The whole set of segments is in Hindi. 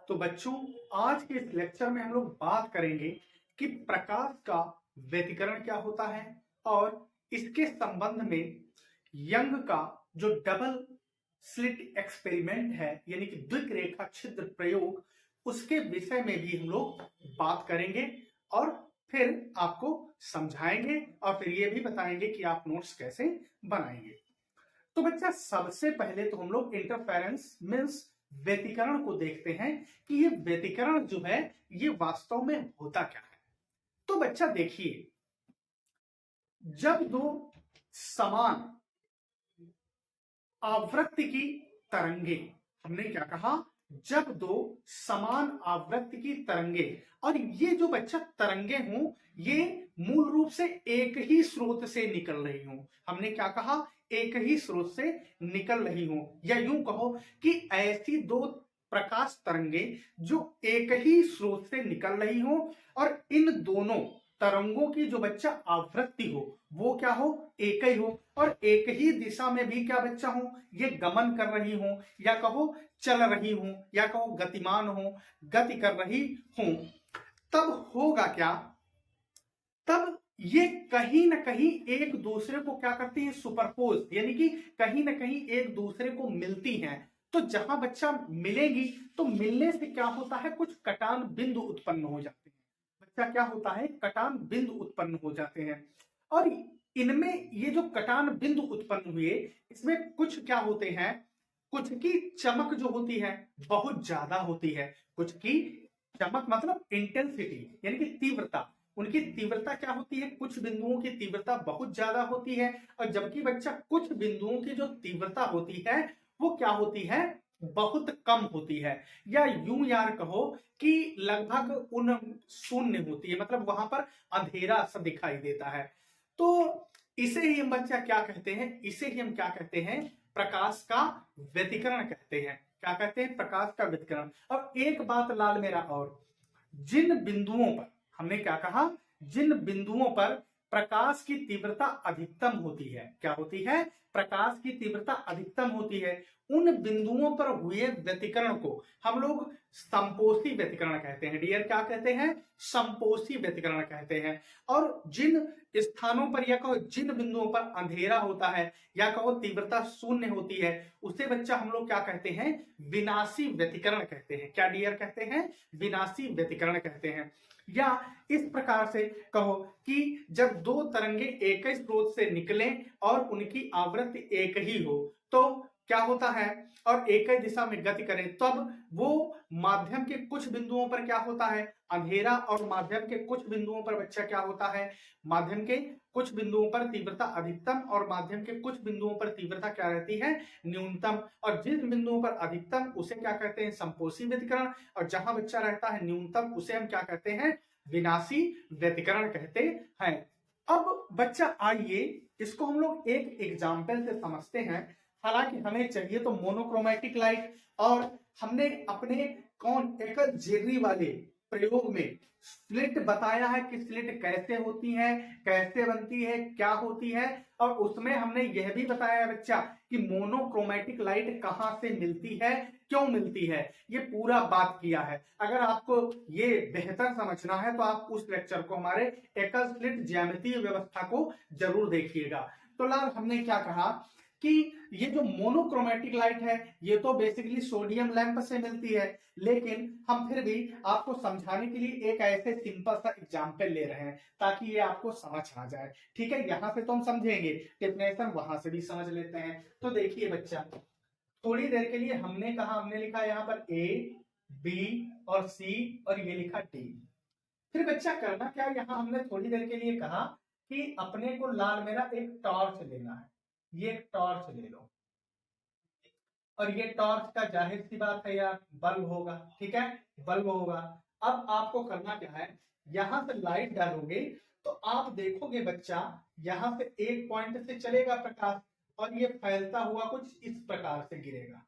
तो बच्चों, आज के इस लेक्चर में हम लोग बात करेंगे कि प्रकाश का व्यतिकरण क्या होता है और इसके संबंध में यंग का जो डबल स्लिट एक्सपेरिमेंट है यानी कि द्विरेखा छिद्र प्रयोग, उसके विषय में भी हम लोग बात करेंगे और फिर आपको समझाएंगे और फिर ये भी बताएंगे कि आप नोट्स कैसे बनाएंगे। तो बच्चा, सबसे पहले तो हम लोग इंटरफेरेंस मींस व्यतिकरण को देखते हैं कि ये व्यतिकरण जो है ये वास्तव में होता क्या है। तो बच्चा देखिए, जब दो समान आवृत्ति की तरंगे, हमने क्या कहा, जब दो समान आवृत्ति की तरंगे, और ये जो बच्चा तरंगे हों ये मूल रूप से एक ही स्रोत से निकल रही हों, हमने क्या कहा, एक ही स्रोत से निकल रही हों, या यूं कहो कि ऐसी दो प्रकाश तरंगे जो एक ही स्रोत से निकल रही हों और इन दोनों तरंगों की जो बच्चा आवृत्ति हो वो क्या हो, एक ही हो, और एक ही दिशा में भी क्या बच्चा हो, ये गमन कर रही हो, या कहो चल रही हो, या कहो गतिमान हो, गति कर रही हो, तब होगा क्या, तब ये कहीं ना कहीं एक दूसरे को क्या करती है, सुपरपोज, यानी कि कहीं ना कहीं एक दूसरे को मिलती हैं। तो जहां बच्चा मिलेंगी तो मिलने से क्या होता है, कुछ कटान बिंदु उत्पन्न हो जाते हैं। बच्चा क्या होता है, कटान बिंदु उत्पन्न हो जाते हैं, और इनमें ये जो कटान बिंदु उत्पन्न हुए इसमें कुछ क्या होते हैं, कुछ की चमक जो होती है बहुत ज्यादा होती है, कुछ की चमक मतलब इंटेंसिटी यानी कि तीव्रता, उनकी तीव्रता क्या होती है, कुछ बिंदुओं की तीव्रता बहुत ज्यादा होती है, और जबकि बच्चा कुछ बिंदुओं की जो तीव्रता होती है वो क्या होती है, बहुत कम होती है, या यूं यार कहो कि लगभग उन शून्य होती है, मतलब वहां पर अंधेरा सा दिखाई देता है। तो इसे ही हम बच्चा क्या कहते हैं, इसे ही हम क्या कहते हैं, प्रकाश का व्यतिकरण कहते हैं। क्या कहते हैं, प्रकाश का व्यतिकरण। और एक बात लाल मेरा, और जिन बिंदुओं पर, हमने क्या कहा, जिन बिंदुओं पर प्रकाश की तीव्रता अधिकतम होती है, क्या होती है, प्रकाश की तीव्रता अधिकतम होती है, उन बिंदुओं पर हुए व्यतिकरण को हम लोग संपोषी व्यतिकरण कहते हैं। डियर क्या कहते हैं, संपोषी व्यतिकरण कहते हैं। और जिन स्थानों पर या कहो जिन बिंदुओं पर अंधेरा होता है या कहो तीव्रता शून्य होती है, उसे बच्चा हम लोग क्या कहते हैं, विनाशी व्यतिकरण कहते हैं। क्या डियर कहते हैं, विनाशी व्यतिकरण कहते हैं। या इस प्रकार से कहो कि जब दो तरंगे एक ही स्रोत से निकलें और उनकी आवृत्ति एक ही हो तो क्या होता है, और एक ही दिशा में गति करें, तब वो माध्यम के कुछ बिंदुओं पर क्या होता है, अंधेरा, और माध्यम के कुछ बिंदुओं पर बच्चा क्या होता है, माध्यम के कुछ बिंदुओं पर तीव्रता अधिकतम और माध्यम के कुछ बिंदुओं पर तीव्रता क्या रहती है, न्यूनतम। और जिन बिंदुओं पर अधिकतम उसे क्या कहते हैं, संपोषी व्यतिकरण, और जहां बच्चा रहता है न्यूनतम उसे हम क्या कहते हैं, विनाशी व्यतिकरण कहते हैं। अब बच्चा आइए इसको हम लोग एक एग्जाम्पल से समझते हैं। हालांकि हमें चाहिए तो मोनोक्रोमेटिक लाइट, और हमने अपने कौन एकल जेनरी वाले प्रयोग में स्लिट बताया है कि स्लिट कैसे होती है, कैसे बनती है, क्या होती है, और उसमें हमने यह भी बताया है बच्चा कि मोनोक्रोमेटिक लाइट कहां से मिलती है, क्यों मिलती है, ये पूरा बात किया है। अगर आपको ये बेहतर समझना है तो आप उस लेक्चर को, हमारे एकल स्लिट ज्यामितीय व्यवस्था को जरूर देखिएगा। तो लाल, हमने क्या कहा कि ये जो मोनोक्रोमेटिक लाइट है ये तो बेसिकली सोडियम लैंप से मिलती है, लेकिन हम फिर भी आपको समझाने के लिए एक ऐसे सिंपल सा एग्जांपल ले रहे हैं ताकि ये आपको समझ आ जाए। ठीक है, यहां से तो हम समझेंगे, डेफिनेशन वहां से भी समझ लेते हैं। तो देखिए बच्चा, थोड़ी देर के लिए हमने कहा, हमने लिखा यहाँ पर ए, बी और सी, और ये लिखा डी। फिर बच्चा करना क्या, यहाँ हमने थोड़ी देर के लिए कहा कि अपने को लाल मेरा एक टॉर्च लेना है, ये एक टॉर्च ले लो, और ये टॉर्च का जाहिर सी बात है यार बल्ब होगा। ठीक है, बल्ब होगा। अब आपको करना क्या है, यहां से लाइट डालोगे तो आप देखोगे बच्चा, यहां से एक पॉइंट से चलेगा प्रकाश, और ये फैलता हुआ कुछ इस प्रकार से गिरेगा,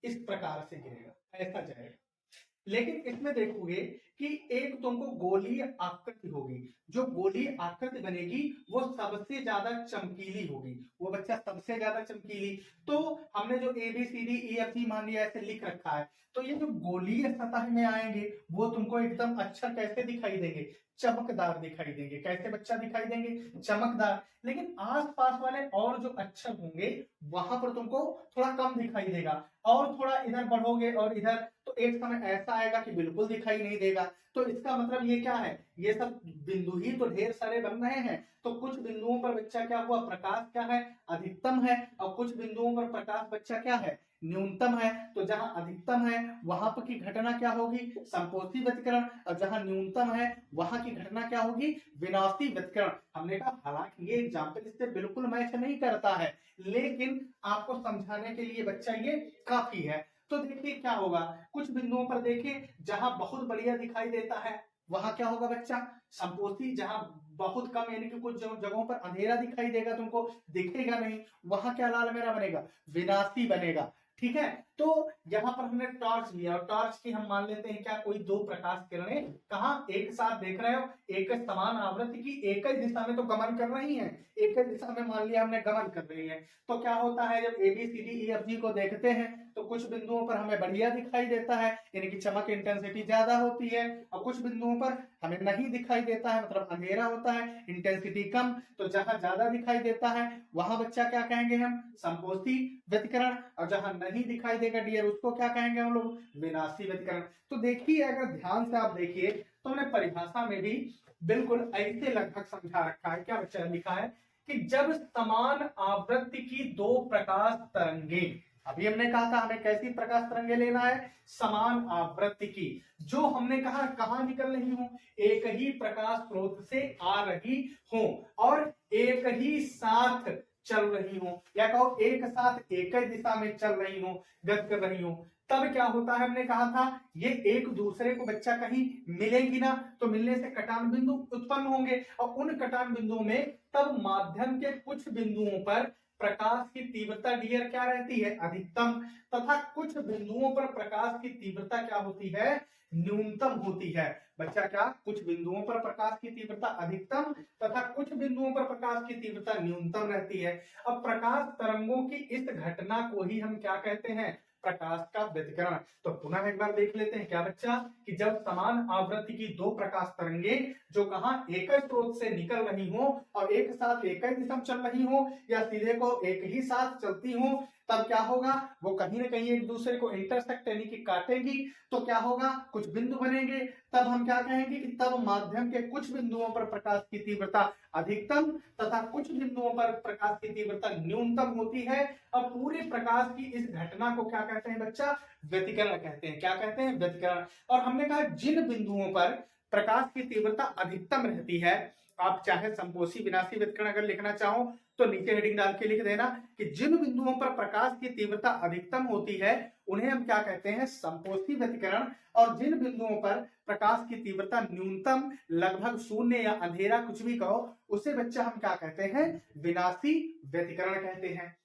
इस प्रकार से गिरेगा, ऐसा जाएगा। लेकिन इसमें देखोगे कि एक तुमको गोलीय आकृति होगी, जो गोलीय आकृति बनेगी वो सबसे ज्यादा चमकीली होगी, वो बच्चा सबसे ज्यादा चमकीली। तो हमने जो ABCDEFG मान लिया ऐसे लिख रखा है, तो ये जो गोलीय सतह में आएंगे वो तुमको एकदम अक्षर कैसे दिखाई देंगे, चमकदार दिखाई देंगे। कैसे बच्चा दिखाई देंगे, चमकदार। लेकिन आसपास वाले और जो अक्षर होंगे वहां पर तुमको थोड़ा कम दिखाई देगा, और थोड़ा इधर बढ़ोगे और इधर तो एक समय ऐसा आएगा कि बिल्कुल दिखाई नहीं देगा। तो इसका मतलब ये क्या है, ये सब बिंदु ही तो ढेर सारे बन रहे हैं। तो कुछ बिंदुओं पर बच्चा क्या हुआ, प्रकाश क्या है, अधिकतम है, और कुछ बिंदुओं पर प्रकाश बच्चा क्या है, न्यूनतम है। तो जहां अधिकतम है वहां पर की घटना क्या होगी, संपोषी व्यतिकरण, और जहां न्यूनतम है वहां की घटना क्या होगी, विनाशी व्यतिकरण। हमने कहा हालांकि ये एग्जाम्पल इससे बिल्कुल मैच नहीं करता है, लेकिन आपको समझाने के लिए बच्चा ये काफी है। तो देखिए क्या होगा, कुछ बिंदुओं पर देखिए जहां बहुत बढ़िया दिखाई देता है वहां क्या होगा बच्चा, संपोषी। जहां बहुत कम यानी कि कुछ जगहों पर अंधेरा दिखाई देगा, तुमको दिखेगा नहीं, वहां क्या लाल मेरा बनेगा, विनाशी बनेगा। ठीक है, तो यहाँ पर हमने टॉर्च लिया, और टॉर्च की हम मान लेते हैं क्या, कोई दो प्रकाश किरणें कहा एक साथ देख रहे हो, एक समान आवृत्ति की एक ही दिशा में तो गमन कर रही हैं, एक ही दिशा में मान लिया हमने गमन कर रही है। तो क्या होता है, जब ABCDEFG को देखते हैं तो कुछ बिंदुओं पर हमें बढ़िया दिखाई देता है, यानी कि चमक इंटेंसिटी ज्यादा होती है, और कुछ बिंदुओं पर हमें नहीं दिखाई देता है, मतलब अंधेरा होता है, इंटेंसिटी कम। तो जहां ज्यादा दिखाई देता है वहां बच्चा क्या कहेंगे हम, संपोषी व्यतिकरण, और जहां नहीं दिखाई देगा डियर उसको क्या कहेंगे हम लोग, विनाशी व्यतिकरण। तो देखिए अगर ध्यान से आप देखिए तो हमने परिभाषा में भी बिल्कुल ऐसे लगभग समझा रखा है। क्या बच्चा लिखा है कि जब समान आवृत्ति की दो प्रकाश तरंगे, अभी हमने कहा था हमें कैसी प्रकाश तरंगे लेना है, समान आवृत्ति की, जो हमने कहा कहां निकल रही हूं, एक ही प्रकाश स्रोत से आ रही हूं और एक ही साथ चल रही हूं, या कहो एक साथ एक ही दिशा में चल रही हूं, गति कर रही हूं, तब क्या होता है, हमने कहा था ये एक दूसरे को बच्चा कहीं मिलेंगी ना, तो मिलने से कटान बिंदु उत्पन्न होंगे, और उन कटान बिंदुओं में तब माध्यम के कुछ बिंदुओं पर प्रकाश की तीव्रता डियर क्या रहती है, अधिकतम, तथा कुछ बिंदुओं पर प्रकाश की तीव्रता क्या होती है, न्यूनतम होती है। बच्चा क्या, कुछ बिंदुओं पर प्रकाश की तीव्रता अधिकतम तथा कुछ बिंदुओं पर प्रकाश की तीव्रता न्यूनतम रहती है। अब प्रकाश तरंगों की इस घटना को ही हम क्या कहते हैं, प्रकाश का व्यतिकरण। तो पुनः एक बार देख लेते हैं क्या बच्चा, कि जब समान आवृत्ति की दो प्रकाश तरंगे जो कहा एक ही स्रोत से निकल रही हो और एक साथ एक ही दिशा में चल रही हो, या सीधे को एक ही साथ चलती हो, तब क्या होगा, वो कहीं ना कहीं एक दूसरे को इंटरसेक्ट यानी कि काटेंगी। तो क्या होगा, कुछ बिंदु बनेंगे, तब हम क्या कहेंगे कि तब माध्यम के कुछ बिंदुओं पर प्रकाश की तीव्रता अधिकतम तथा कुछ बिंदुओं पर प्रकाश की तीव्रता न्यूनतम होती है। अब पूरे प्रकाश की इस घटना को क्या कहते हैं बच्चा, व्यतिकरण कहते हैं। क्या कहते हैं, व्यतिकरण। और हमने कहा जिन बिंदुओं पर प्रकाश की तीव्रता अधिकतम रहती है, आप चाहे संपोषी विनाशी व्यतिकरण अगर लिखना चाहो तो नीचे हेडिंग डाल के लिख देना कि जिन बिंदुओं पर प्रकाश की तीव्रता अधिकतम होती है उन्हें हम क्या कहते हैं, संपोषी व्यतिकरण, और जिन बिंदुओं पर प्रकाश की तीव्रता न्यूनतम, लगभग शून्य या अंधेरा कुछ भी कहो, उसे बच्चा हम क्या कहते हैं, विनाशी व्यतिकरण कहते हैं।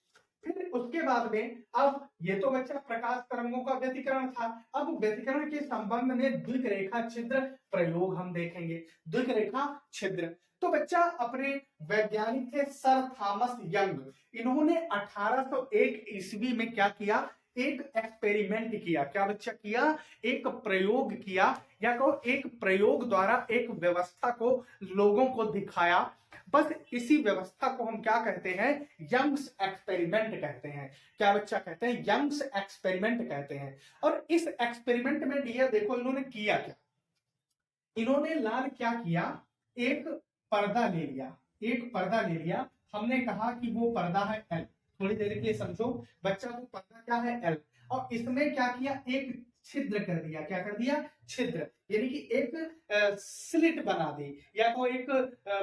फिर उसके बाद में, अब ये तो बच्चा प्रकाश तरंगों का व्यतिकरण था। अब व्यतिकरण के संबंध में द्विरेखा छिद्र प्रयोग हम देखेंगे। द्विरेखा छिद्र, तो बच्चा अपने वैज्ञानिक थे सर थॉमस यंग, इन्होंने 1801 ईस्वी में क्या किया, एक एक्सपेरिमेंट किया। क्या बच्चा किया, एक प्रयोग किया, या कहो एक प्रयोग द्वारा एक व्यवस्था को लोगों को दिखाया। बस इसी व्यवस्था को हम क्या कहते हैं, यंग्स एक्सपेरिमेंट कहते हैं। क्या बच्चा कहते हैं, यंग्स एक्सपेरिमेंट कहते हैं। और इस एक्सपेरिमेंट में डियर देखो इन्होंने किया क्या, इन्होंने लाल क्या किया, एक पर्दा ले लिया, एक पर्दा ले लिया, हमने कहा कि वो पर्दा है एल, थोड़ी देर के लिए समझो बच्चा, वो पर्दा क्या है एल, और इसमें क्या किया, एक छिद्र कर दिया। क्या कर दिया, छिद्र, यानी कि एक स्लिट बना दी, या तो एक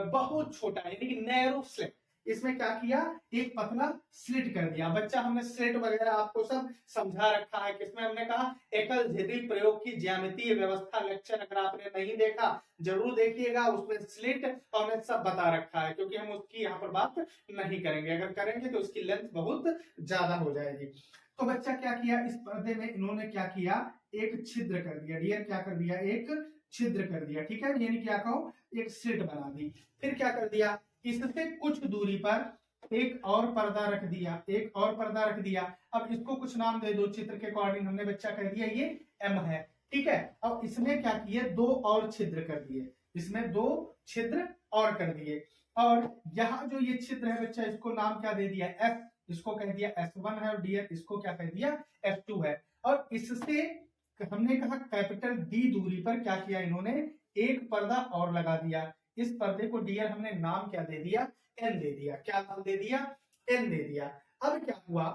बहुत छोटा यानी कि नैरो स्लिट, इसमें क्या किया, एक पतला स्लिट कर दिया। बच्चा हमने स्लिट वगैरह आपको सब समझा रखा है, किसमें हमने कहा, एकल झिल्ली प्रयोग की ज्यामितीय व्यवस्था लेक्चर, अगर आपने नहीं देखा जरूर देखिएगा, उसमें स्लिट हमने सब बता रखा है, क्योंकि हम उसकी यहाँ पर बात नहीं करेंगे, अगर करेंगे तो उसकी लेंथ बहुत ज्यादा हो जाएगी। तो बच्चा क्या किया, इस पर्दे में इन्होंने क्या किया, एक छिद्र कर दिया, डियर क्या कर दिया, एक छिद्र कर दिया, ठीक है, यानी क्या कहो, एक स्लिट बना दी। फिर क्या कर दिया, इससे कुछ दूरी पर एक और पर्दा रख दिया, एक और पर्दा रख दिया। अब इसको कुछ नाम दे दो, चित्र के अकॉर्डिंग हमने बच्चा कह दिया ये एम है, ठीक है। अब इसमें क्या किए, दो और छिद्र कर दिए, इसमें दो छिद्र और कर दिए। और यहाँ जो ये छिद्र है बच्चा, इसको नाम क्या दे दिया, एफ, इसको कह दिया S1 है, और डियर इसको क्या कह दिया, S2 है। और इससे हमने कहा कैपिटल D दूरी पर क्या किया इन्होंने, एक पर्दा और लगा दिया। इस पर्दे को डियर हमने नाम क्या दे दिया, N दे दिया। क्या नाम दे दिया, N दे दिया। अब क्या हुआ,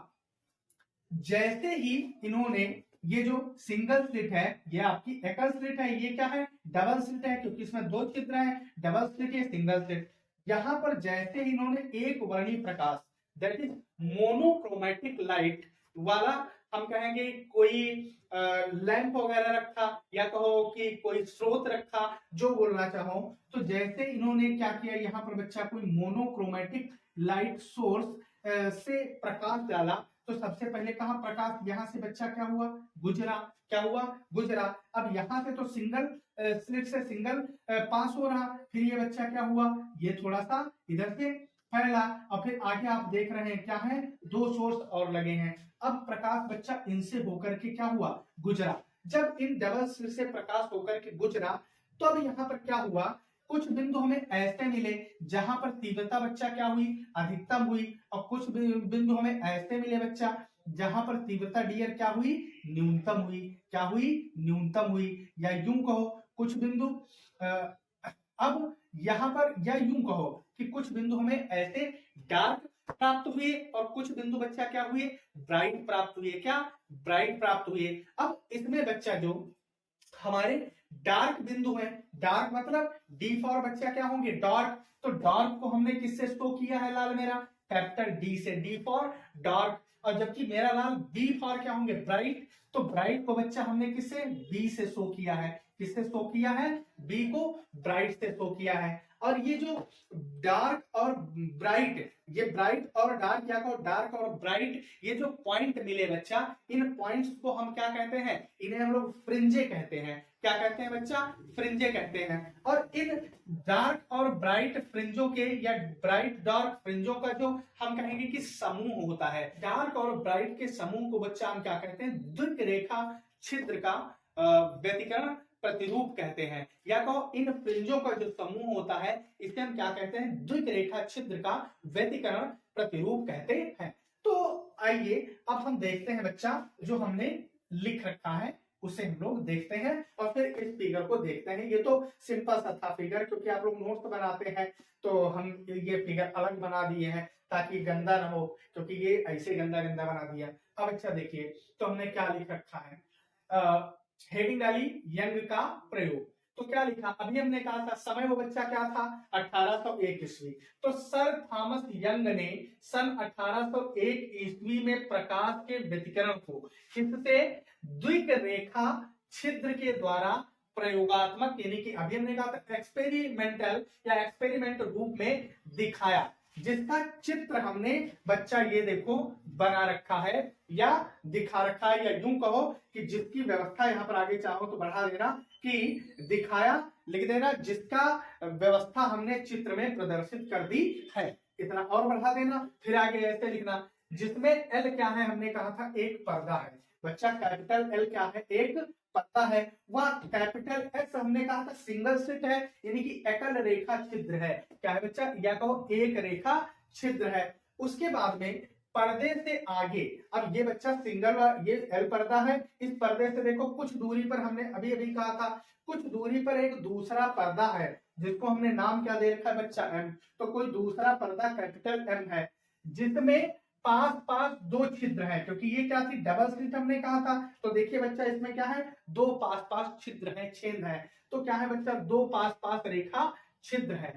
जैसे ही इन्होंने ये जो सिंगल स्लिट है, ये आपकी एकल स्लिट है, ये क्या है, डबल स्लिट है, क्योंकि इसमें दो छिद्र हैं, डबल स्लिट है, सिंगल स्लिट। यहां पर जैसे ही इन्होंने एक वर्णी प्रकाश, दैट इज मोनोक्रोमेटिक लाइट वाला, हम कहेंगे कोई लैंप वगैरह रखा, या कहो कि कोई स्रोत रखा, जो बोलना चाहो, तो जैसे इन्होंने क्या किया, यहाँ पर बच्चा कोई मोनोक्रोमेटिक लाइट सोर्स से प्रकाश डाला, तो सबसे पहले कहा प्रकाश यहां से बच्चा क्या हुआ, गुजरा, क्या हुआ, गुजरा। अब यहां से तो सिंगल स्लिट से सिंगल पास हो रहा, फिर ये बच्चा क्या हुआ, ये थोड़ा सा इधर से फैला, और फिर आगे आप देख रहे हैं क्या है, दो सोर्स और लगे हैं। अब प्रकाश बच्चा इनसे होकर के क्या हुआ, गुजरा। जब इन डबल स्लिट से प्रकाश होकर के गुजरा, तो अब यहाँ पर क्या हुआ, कुछ बिंदु हमें ऐसे मिले जहां पर तीव्रता बच्चा क्या हुई, अधिकतम हुई, और कुछ बिंदु हमें ऐसे मिले बच्चा जहां पर तीव्रता डियर क्या हुई, न्यूनतम हुई, क्या हुई, न्यूनतम हुई। या यूं कहो कुछ बिंदु अब यहां पर, या यूं कहो कि कुछ बिंदु हमें ऐसे डार्क प्राप्त हुए, और कुछ बिंदु बच्चा क्या हुए, ब्राइट प्राप्त हुए, क्या, ब्राइट प्राप्त हुए। अब इसमें बच्चा जो हमारे डार्क बिंदु है, डार्क मतलब डी फॉर बच्चा क्या होंगे, डार्क, तो डार्क को हमने किससे शो किया है लाल मेरा, कैपिटल डी से, डी फॉर डार्क। और जबकि मेरा लाल बी फॉर क्या होंगे, ब्राइट, तो ब्राइट को बच्चा हमने किससे, बी से शो किया है, किससे शो किया है, बी को ब्राइट से शो किया है। और ये जो डार्क और ब्राइट, ये ब्राइट और डार्क, क्या कहो, डार्क और ब्राइट, ये जो पॉइंट मिले बच्चा, इन पॉइंट्स को हम क्या कहते हैं, इन्हें हम लोग फ्रिंजे कहते हैं। क्या कहते हैं बच्चा, फ्रिंजे कहते हैं। और इन डार्क और ब्राइट फ्रिंजों के, या ब्राइट डार्क फ्रिंजों का जो हम कहेंगे कि समूह होता है, डार्क और ब्राइट के समूह को बच्चा हम क्या कहते हैं, द्विक रेखा छिद्र का व्यतिकरण प्रतिरूप कहते हैं। या कहो इन फ्रिंजों का जो समूह होता है, इसे हम क्या कहते हैं, द्विक रेखा छिद्र का व्यतिकरण प्रतिरूप कहते हैं। तो आइए अब हम देखते हैं बच्चा, जो हमने लिख रखा है उसे हम लोग देखते हैं, और फिर इस फिगर को देखते हैं। ये तो सिंपल सा था फिगर, क्योंकि आप लोग नोट्स बनाते हैं तो हम ये फिगर अलग बना दिए हैं ताकि गंदा ना हो, क्योंकि ये ऐसे गंदा गंदा बना दिया। अब अच्छा देखिए, तो हमने क्या लिख रखा है, हेडिंग डाली यंग का प्रयोग। तो क्या लिखा, अभी हमने कहा था समय वो बच्चा क्या था, 1801 ईस्वी। तो सर थॉमस यंग ने सन 1801 ईस्वी में प्रकाश के व्यतिकरण को किससे, द्विक रेखा छिद्र के द्वारा प्रयोगात्मक, यानी कि अभी हमने कहा था एक्सपेरिमेंटल या एक्सपेरिमेंट रूप में दिखाया, जिसका चित्र हमने बच्चा ये देखो बना रखा है या दिखा रखा है, या यूं कहो कि जिसकी व्यवस्था यहाँ पर आगे चाहो तो बढ़ा देना कि दिखाया लिख देना, जिसका व्यवस्था हमने चित्र में प्रदर्शित कर दी है, इतना और बढ़ा देना। फिर आगे ऐसे लिखना, जिसमें एल क्या है, हमने कहा था एक पर्दा है बच्चा, कैपिटल एल क्या है, एक पर्दा है। वह कैपिटल एक्स हमने कहा था सिंगल स्लिट है, यानी कि एकल रेखा छिद्र है, क्या है बच्चा, या कहो एक रेखा छिद्र है। उसके बाद में पर्दे से आगे, अब ये बच्चा सिंगल, ये एल पर्दा है, इस पर्दे से देखो कुछ दूरी पर, हमने अभी अभी कहा था कुछ दूरी पर एक दूसरा पर्दा है, जिसको हमने नाम क्या दे रखा है बच्चा, एम। तो कोई दूसरा पर्दा कैपिटल एम है, जिसमें पास पास दो छिद्र हैं, क्योंकि ये क्या थी, डबल स्लिट हमने कहा था। तो देखिए बच्चा, इसमें क्या है, दो पास पास छिद्र हैं, छेद है। तो क्या है बच्चा, दो पास पास रेखा छिद्र है।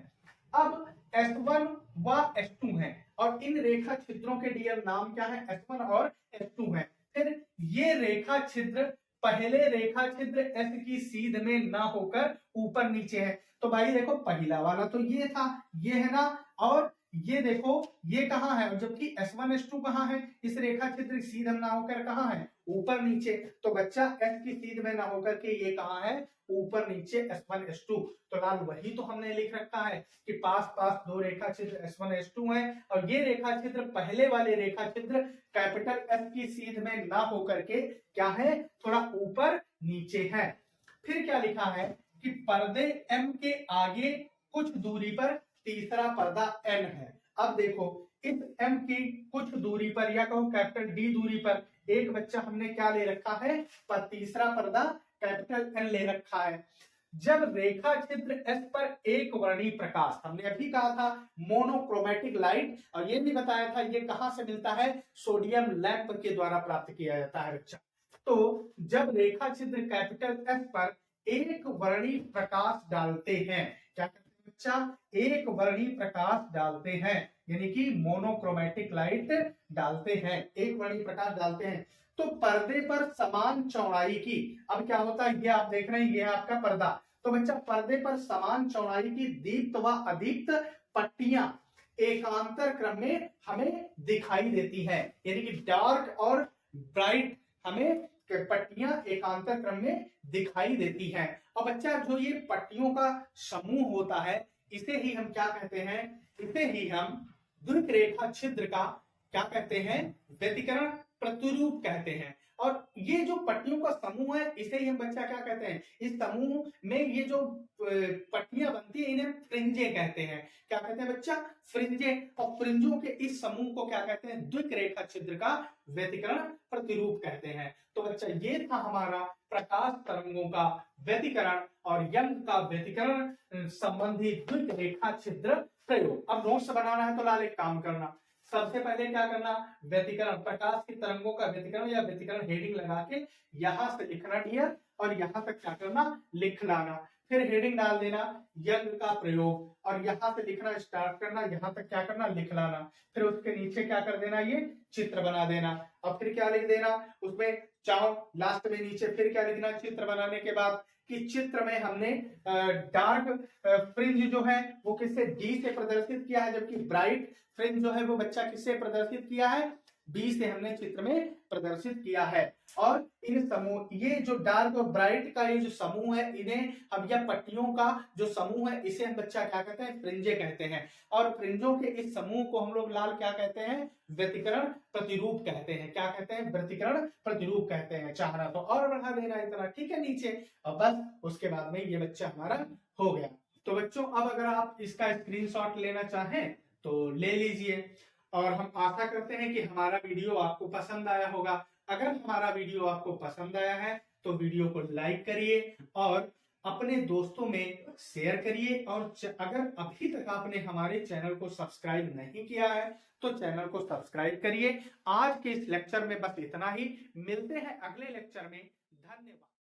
अब S1 व S2 है, और इन रेखा छिद्रों के डियर नाम क्या है, S1 और S2 है। फिर ये रेखा छिद्र पहले रेखा छिद्र S की सीध में ना होकर ऊपर नीचे है। तो भाई देखो, पहला वाला तो ये था, ये है ना, और ये देखो ये कहाँ है, जबकि S1 S2 कहाँ है, इस रेखा चित्र की सीध में ना होकर कहाँ है, ऊपर नीचे। तो बच्चा S की सीध में ना होकर के ये कहाँ है, ऊपर नीचे S1 S2। तो लाल वही तो हमने लिख रखा है कि पास पास दो रेखा चित्र S1 S2 है, और ये रेखा चित्र पहले वाले रेखा चित्र कैपिटल S की सीध में ना होकर के क्या है, थोड़ा ऊपर नीचे है। फिर क्या लिखा है कि पर्दे M के आगे कुछ दूरी पर तीसरा पर्दा N है। अब देखो इस M की कुछ दूरी पर या कहो कैपिटल D दूरी पर एक बच्चा हमने क्या ले रखा है, पर तीसरा पर्दा कैपिटल N ले रखा है। जब रेखा चित्र S पर एक वर्णी प्रकाश, हमने अभी कहा था मोनोक्रोमेटिक लाइट, और ये भी बताया था ये कहां से मिलता है, सोडियम लैंप के द्वारा प्राप्त किया जाता है बच्चा। तो जब रेखा चित्र कैपिटल S पर एक वर्णी प्रकाश डालते हैं, क्या करते हैं बच्चा, एक वर्णी प्रकाश डालते हैं, यानी कि मोनोक्रोमेटिक लाइट डालते हैं, एक वर्णी प्रकाश डालते हैं, तो पर्दे पर समान चौड़ाई की, अब क्या होता है, ये आप देख रहे हैं ये है आपका पर्दा, तो बच्चा पर्दे पर समान चौड़ाई की दीप्त व अदीप्त पट्टियां एकांतर क्रम में हमें दिखाई देती है, यानी कि डार्क और ब्राइट हमें पट्टियां एकांतर क्रम में दिखाई देती हैं। और बच्चा जो ये पट्टियों का समूह होता है इसे ही हम क्या कहते हैं, इसे ही हम द्विक रेखा छिद्र का क्या कहते हैं, व्यतिकरण प्रतिरूप कहते हैं। और ये जो पट्टियों का समूह है इसे ही हम बच्चा क्या कहते हैं, इस समूह में ये जो पट्टियां बनती है इन्हें फ्रिंजे कहते हैं। क्या कहते हैं बच्चा, फ्रिंजे। और फ्रिंजों के इस समूह को क्या कहते हैं, द्विक रेखा छिद्र का व्यतिकरण प्रतिरूप कहते हैं। तो बच्चा ये था हमारा प्रकाश तरंगों का व्यतिकरण और यंग का व्यतिकरण संबंधी द्विक रेखा छिद्र प्रयोग। अब नोट्स बनाना है तो लाल एक काम करना, सबसे पहले क्या करना, व्यतिकरण, प्रकाश की तरंगों का व्यतिकरण या व्यतिकरण हेडिंग लगा के यहां से लिखना डियर, और यहां तक क्या करना, लिख लाना। फिर हेडिंग डाल देना यंग का प्रयोग, और यहां से लिखना स्टार्ट करना, यहां तक क्या करना, लिख लाना। फिर उसके नीचे क्या कर देना, ये चित्र बना देना। और फिर क्या लिख देना उसमें, चाहो लास्ट में नीचे फिर क्या लिखना, चित्र बनाने के बाद कि चित्र में हमने डार्क फ्रिंज जो है वो किससे, डी से प्रदर्शित किया है, जबकि ब्राइट फ्रिंज जो है वो बच्चा किससे प्रदर्शित किया है, बी से हमने चित्र में प्रदर्शित किया है। और इन समूह, ये जो डार्क और ब्राइट का ये जो समूह है, इन्हें हम या पट्टियों का जो समूह है इसे हम बच्चा क्या कहते हैं, फ्रिंजे कहते हैं। और फ्रिंजों के इस समूह को हम लोग लाल क्या कहते हैं, व्यतिकरण प्रतिरूप कहते हैं। क्या कहते हैं, व्यतिकरण प्रतिरूप कहते हैं। चाहना तो और बढ़ा देना इतना, ठीक है नीचे, और बस उसके बाद में ये बच्चा हमारा हो गया। तो बच्चों अब अगर आप इसका स्क्रीनशॉट लेना चाहें तो ले लीजिए, और हम आशा करते हैं कि हमारा वीडियो आपको पसंद आया होगा। अगर हमारा वीडियो आपको पसंद आया है तो वीडियो को लाइक करिए और अपने दोस्तों में शेयर करिए, और अगर अभी तक आपने हमारे चैनल को सब्सक्राइब नहीं किया है तो चैनल को सब्सक्राइब करिए। आज के इस लेक्चर में बस इतना ही, मिलते हैं अगले लेक्चर में, धन्यवाद।